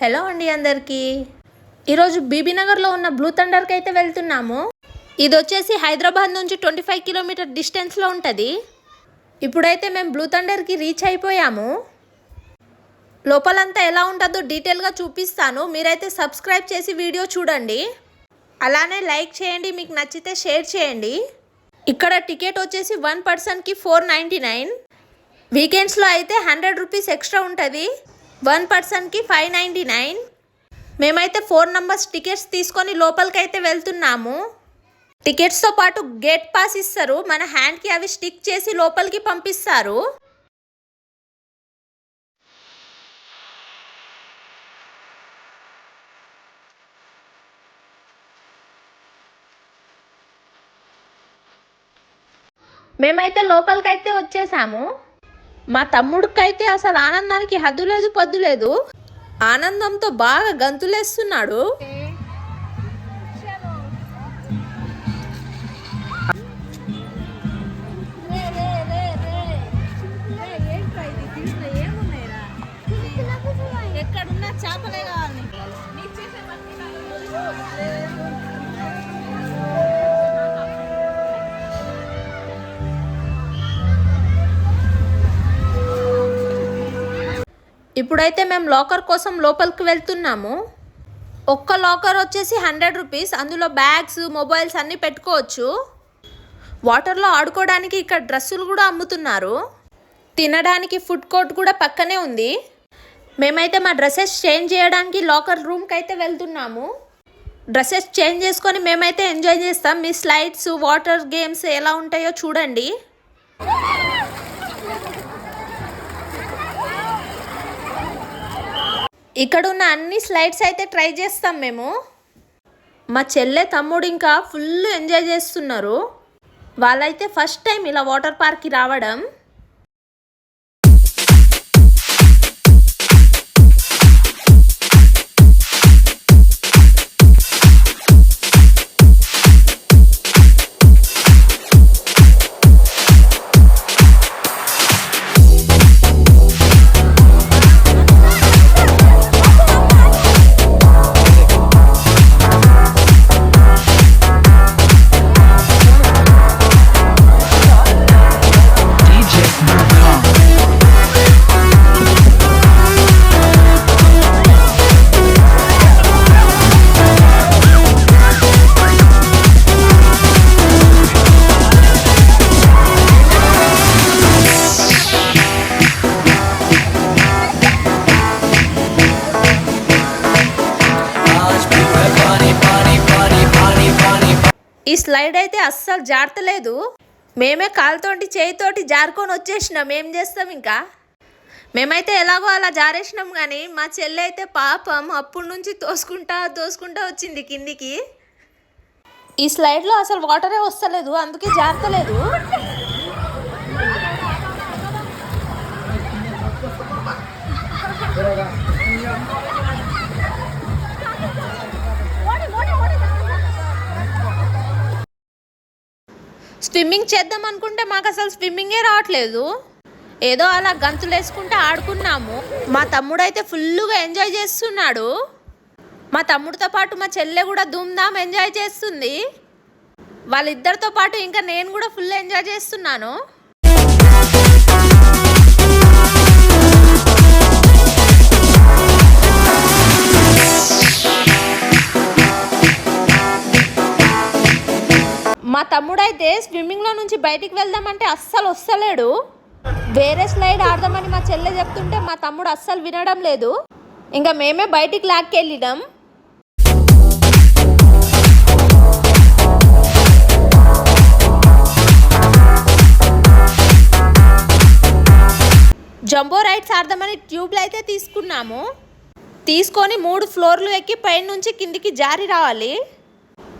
Hello అండి అందరికీ. ఈరోజు బీబీనగర్లో ఉన్న బ్లూ థండర్కి అయితే వెళ్తున్నాము. ఇది వచ్చేసి హైదరాబాద్ నుంచి 25 కిలోమీటర్ డిస్టెన్స్లో ఉంటుంది. ఇప్పుడైతే మేము బ్లూ థండర్కి రీచ్ అయిపోయాము. లోపలంతా ఎలా ఉంటుందో డీటెయిల్గా చూపిస్తాను. మీరైతే సబ్స్క్రైబ్ చేసి వీడియో చూడండి, అలానే లైక్ చేయండి, మీకు నచ్చితే షేర్ చేయండి. ఇక్కడ టికెట్ వచ్చేసి 1 పర్సన్కి 499. వీకెండ్స్లో అయితే 100 రూపీస్ ఎక్స్ట్రా ఉంటుంది. 1 పర్సన్కి 599. మేమైతే 4 నంబర్స్ టికెట్స్ తీసుకొని లోపలికి అయితే వెళ్తున్నాము. టికెట్స్తో పాటు గేట్ పాస్ ఇస్తారు. మన హ్యాండ్కి అవి స్టిక్ చేసి లోపలికి పంపిస్తారు. మేమైతే లోపలికి అయితే వచ్చేసాము. మా తమ్ముడికైతే అసలు ఆనందానికి హద్దు లేదు పొద్దు లేదు. ఆనందంతో బాగా గంతులేస్తున్నాడు. ఎక్కడున్నా చేపలే కావాలి. ఇప్పుడైతే మేము లాకర్ కోసం లోపలికి వెళ్తున్నాము. ఒక్క లాకర్ వచ్చేసి 100 రూపీస్. అందులో బ్యాగ్స్, మొబైల్స్ అన్నీ పెట్టుకోవచ్చు. వాటర్లో ఆడుకోవడానికి ఇక్కడ డ్రెస్సులు కూడా అమ్ముతున్నారు. తినడానికి ఫుడ్ కోర్ట్ కూడా పక్కనే ఉంది. మేమైతే మా డ్రెస్సెస్ చేంజ్ చేయడానికి లాకర్ రూమ్కి అయితే వెళ్తున్నాము. డ్రెస్సెస్ చేంజ్ చేసుకొని మేమైతే ఎంజాయ్ చేస్తాం. మీ స్లైడ్స్, వాటర్ గేమ్స్ ఎలా ఉంటాయో చూడండి. ఇక్కడ ఉన్న అన్ని స్లైడ్స్ అయితే ట్రై చేస్తాం మేము. మా చెల్లె, తమ్ముడు ఇంకా ఫుల్ ఎంజాయ్ చేస్తున్నారు. వాళ్ళైతే ఫస్ట్ టైం ఇలా వాటర్ పార్క్కి రావడం. ఈ స్లైడ్ అయితే అస్సలు జారతలేదు. మేమే కాలుతోటి చేయితోటి జారుకొని వచ్చేసినాం. ఏం చేస్తాం ఇంకా. మేమైతే ఎలాగో అలా జారేసినాం. కానీ మా చెల్లె అయితే పాపం అప్పటి నుంచి తోసుకుంటా వచ్చింది కిందికి. ఈ స్లైడ్లో అసలు వాటరే వస్తలేదు, అందుకే జారతలేదు. స్విమ్మింగ్ చేద్దాం అనుకుంటే మాకు అసలు స్విమ్మింగే రావట్లేదు. ఏదో అలా గంతులు వేసుకుంటే ఆడుకున్నాము. మా తమ్ముడు అయితే ఫుల్గా ఎంజాయ్ చేస్తున్నాడు. మా తమ్ముడితో పాటు మా చెల్లె కూడా ధూమ్ధామ్ ఎంజాయ్ చేస్తుంది. వాళ్ళిద్దరితో పాటు ఇంకా నేను కూడా ఫుల్ ఎంజాయ్ చేస్తున్నాను. మా తమ్ముడైతే స్విమ్మింగ్లో నుంచి బయటికి వెళ్దామంటే అస్సలు వస్తలేడు. వేరే స్లైడ్ ఆడదామని మా చెల్లె చెప్తుంటే మా తమ్ముడు అస్సలు వినడం లేదు. ఇంకా మేమే బయటికి లాక్కెళ్ళినాం. జంబో రైడ్స్ ఆడదామని ట్యూబ్లు అయితే తీసుకున్నాము. తీసుకొని 3 ఫ్లోర్లు ఎక్కి పైన నుంచి కిందికి జారి రావాలి.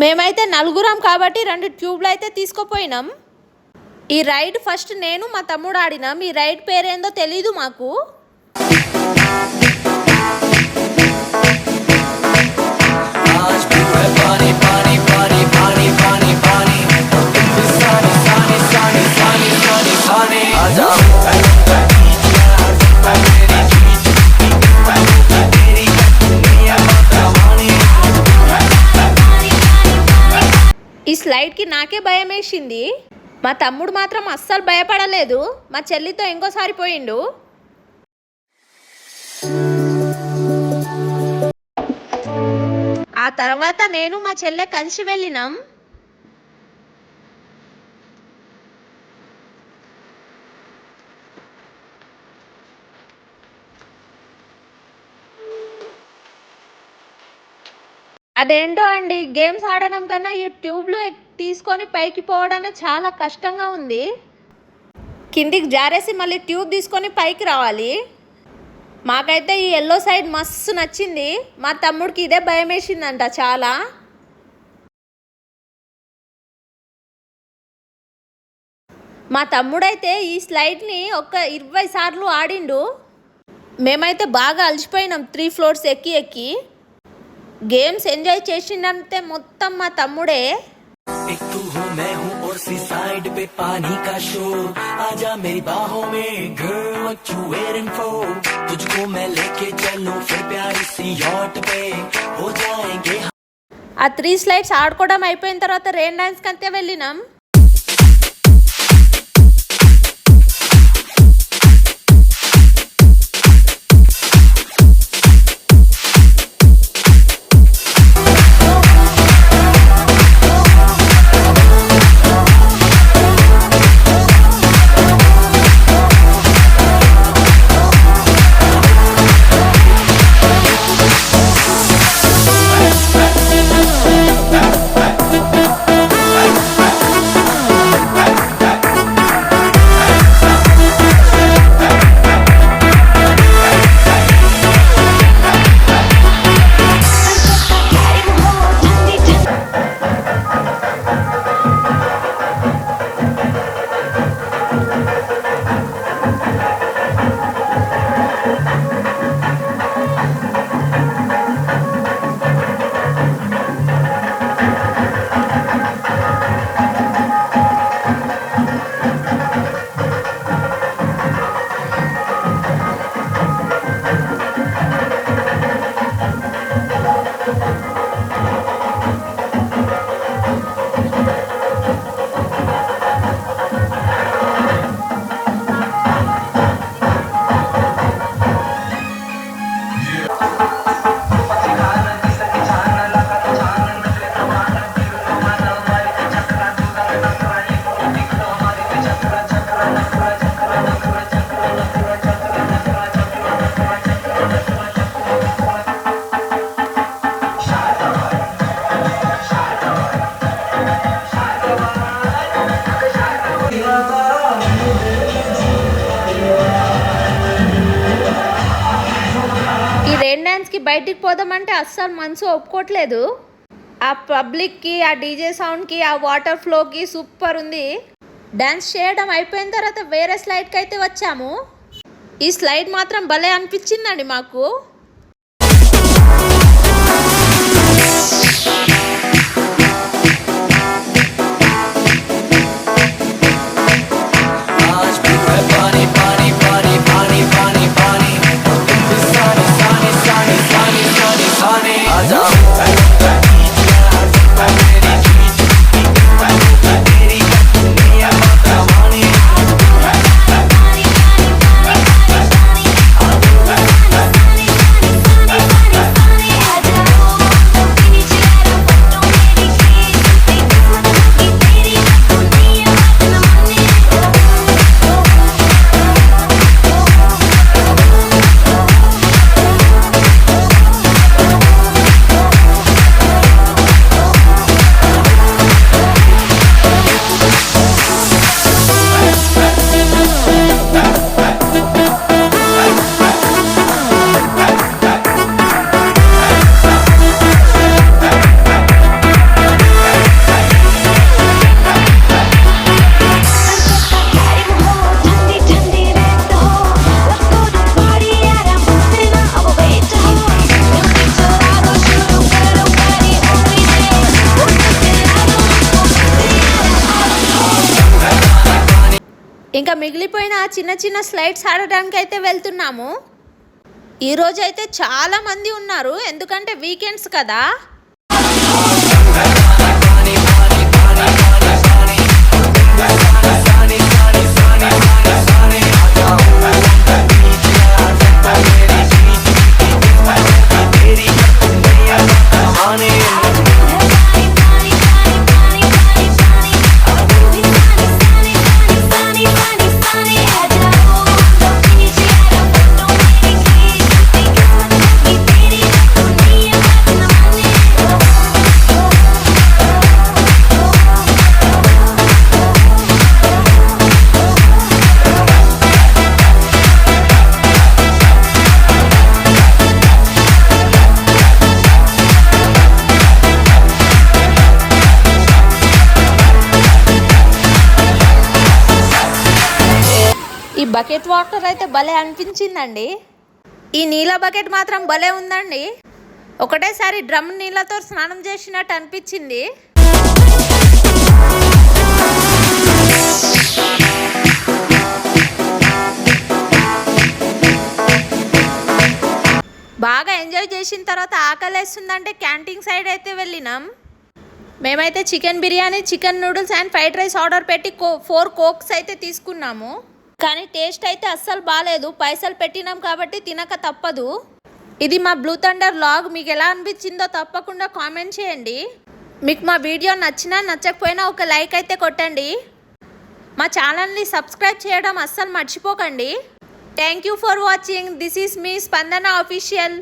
మేమైతే 4గురం కాబట్టి 2 ట్యూబ్లు అయితే తీసుకుపోయినాం. ఈ రైడ్ ఫస్ట్ నేను మా తమ్ముడు ఆడినాం. ఈ రైడ్ పేరేందో తెలీదు మాకు. స్లైడ్కి నాకే భయం వేసింది. మా తమ్ముడు మాత్రం అస్సలు భయపడలేదు. మా చెల్లితో ఇంకోసారి పోయిండు. ఆ తర్వాత నేను మా చెల్లె కలిసి వెళ్ళినాం. అదేంటో అండి, గేమ్స్ ఆడడం కన్నా ఈ ట్యూబ్లో తీసుకొని పైకి పోవడమే చాలా కష్టంగా ఉంది. కిందికి జారేసి మళ్ళీ ట్యూబ్ తీసుకొని పైకి రావాలి. మాకైతే ఈ ఎల్లో సైడ్ మస్తు నచ్చింది. మా తమ్ముడికి ఇదే భయం వేసిందంట చాలా. మా తమ్ముడైతే ఈ స్లైడ్ని ఒక 20 సార్లు ఆడిండు. మేమైతే బాగా అలసిపోయినాం 3 ఫ్లోర్స్ ఎక్కి ఎక్కి. గేమ్స్ ఎంజాయ్ చేసిందంటే మొత్తం మా తమ్ముడే. एक तू हूँ मैं हूँ और सी साइड पे पानी का शोर आजा मेरी बाहों में girl what you waiting for तुझको मैं लेके चलूं फिर प्यारी सी yacht पे हो जाएंगे. ఆ 3 స్లైడ్స్ ఆడుకోవడం అయిపోయిన తర్వాత రెయిన్ డాన్స్ కంతే వెళ్ళినాం. బయటికి పోదామంటే అస్సలు మనసు ఒప్పుకోవట్లేదు. ఆ పబ్లిక్కి, ఆ డీజే సౌండ్కి, ఆ వాటర్ ఫ్లోకి సూపర్ ఉంది. డ్యాన్స్ చేయడం అయిపోయిన తర్వాత వేరే స్లైడ్కి అయితే వచ్చాము. ఈ స్లైడ్ మాత్రం భలే అనిపించిందండి మాకు. ఇంకా మిగిలిపోయిన ఆ చిన్న చిన్న స్లైడ్స్ ఆడడానికి అయితే వెళ్తున్నాము. ఈరోజు అయితే చాలా మంది ఉన్నారు, ఎందుకంటే వీకెండ్స్ కదా. ఈ బకెట్ వాటర్ అయితే భలే అనిపించిందండి. ఈ నీళ్ళ బకెట్ మాత్రం భలే ఉందండి. ఒకటేసారి డ్రమ్ నీళ్ళతో స్నానం చేసినట్టు అనిపించింది. బాగా ఎంజాయ్ చేసిన తర్వాత ఆకలేస్తుందంటే క్యాంటీన్ సైడ్ అయితే వెళ్ళినాం. మేమైతే chicken biryani, chicken noodles and fried rice order పెట్టి 4 కోక్స్ అయితే తీసుకున్నాము. కానీ టేస్ట్ అయితే అస్సలు బాగాలేదు. పైసలు పెట్టినాం కాబట్టి తినక తప్పదు. ఇది మా బ్లూ థండర్ వ్లాగ్. మీకు ఎలా అనిపించిందో తప్పకుండా కామెంట్ చేయండి. మీకు మా వీడియో నచ్చినా నచ్చకపోయినా ఒక లైక్ అయితే కొట్టండి. మా ఛానల్ని సబ్స్క్రైబ్ చేయడం అస్సలు మర్చిపోకండి. Thank you for watching. This is మీ స్పందన ఆఫీషియల్.